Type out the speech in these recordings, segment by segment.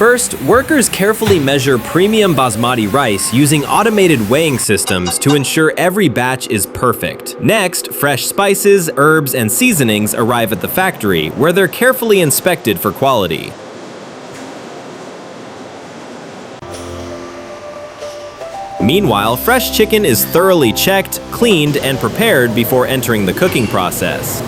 First, workers carefully measure premium basmati rice using automated weighing systems to ensure every batch is perfect. Next, fresh spices, herbs, and seasonings arrive at the factory, where they're carefully inspected for quality. Meanwhile, fresh chicken is thoroughly checked, cleaned, and prepared before entering the cooking process.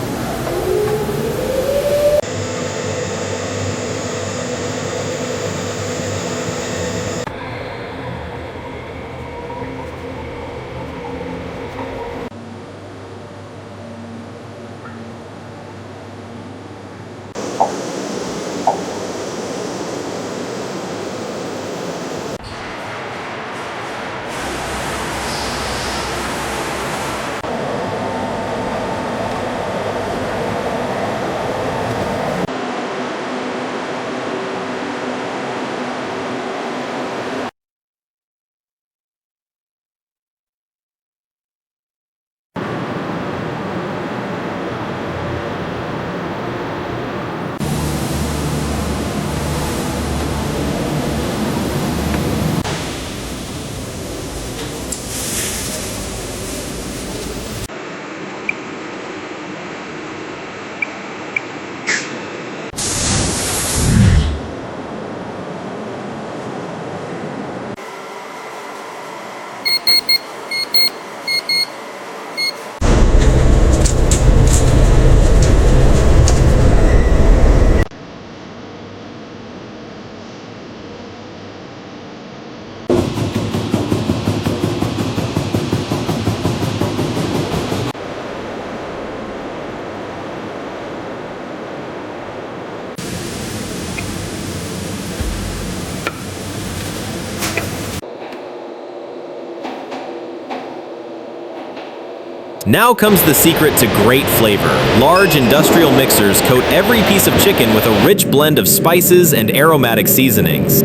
Now comes the secret to great flavor. Large industrial mixers coat every piece of chicken with a rich blend of spices and aromatic seasonings.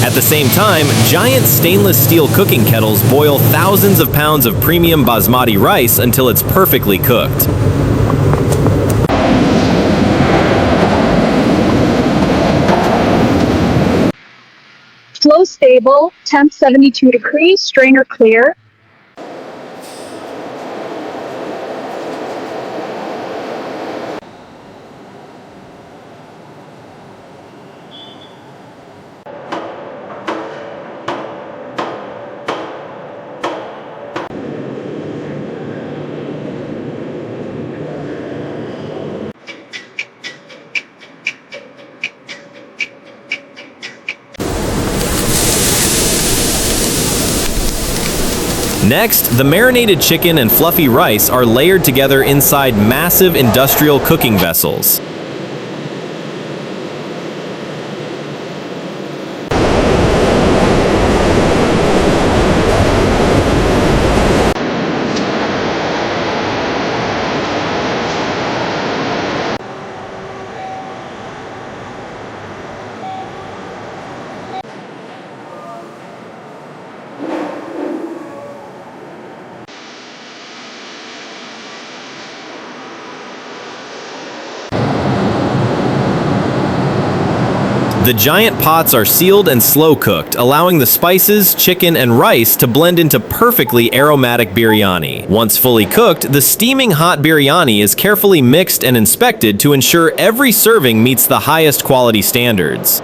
At the same time, giant stainless steel cooking kettles boil thousands of pounds of premium basmati rice until it's perfectly cooked. Flow stable, temp 72 degrees, strainer clear. Next, the marinated chicken and fluffy rice are layered together inside massive industrial cooking vessels. The giant pots are sealed and slow cooked, allowing the spices, chicken, and rice to blend into perfectly aromatic biryani. Once fully cooked, the steaming hot biryani is carefully mixed and inspected to ensure every serving meets the highest quality standards.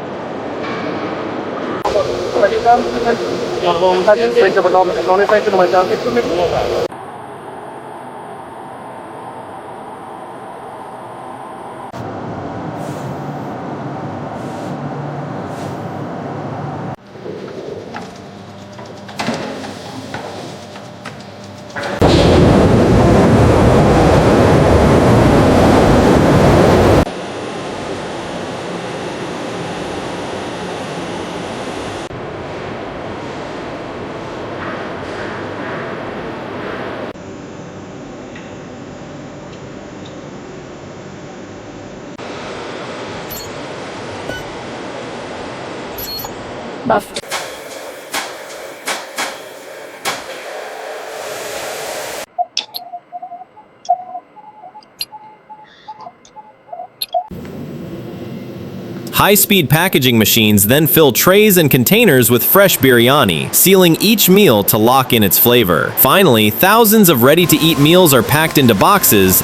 High-speed packaging machines then fill trays and containers with fresh biryani, sealing each meal to lock in its flavor. Finally, thousands of ready-to-eat meals are packed into boxes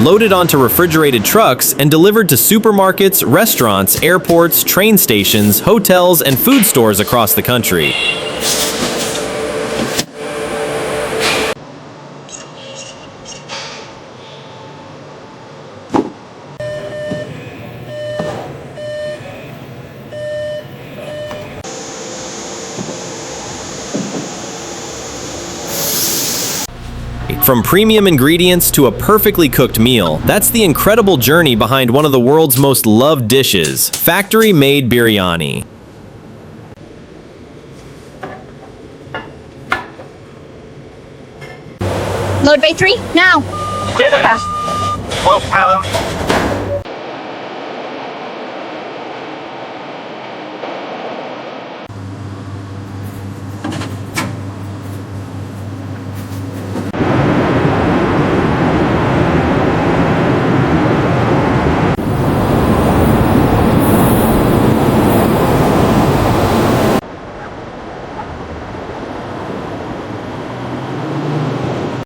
loaded onto refrigerated trucks and delivered to supermarkets, restaurants, airports, train stations, hotels, and food stores across the country. From premium ingredients to a perfectly cooked meal, that's the incredible journey behind one of the world's most loved dishes, factory-made biryani. Load bay 3, now! Power.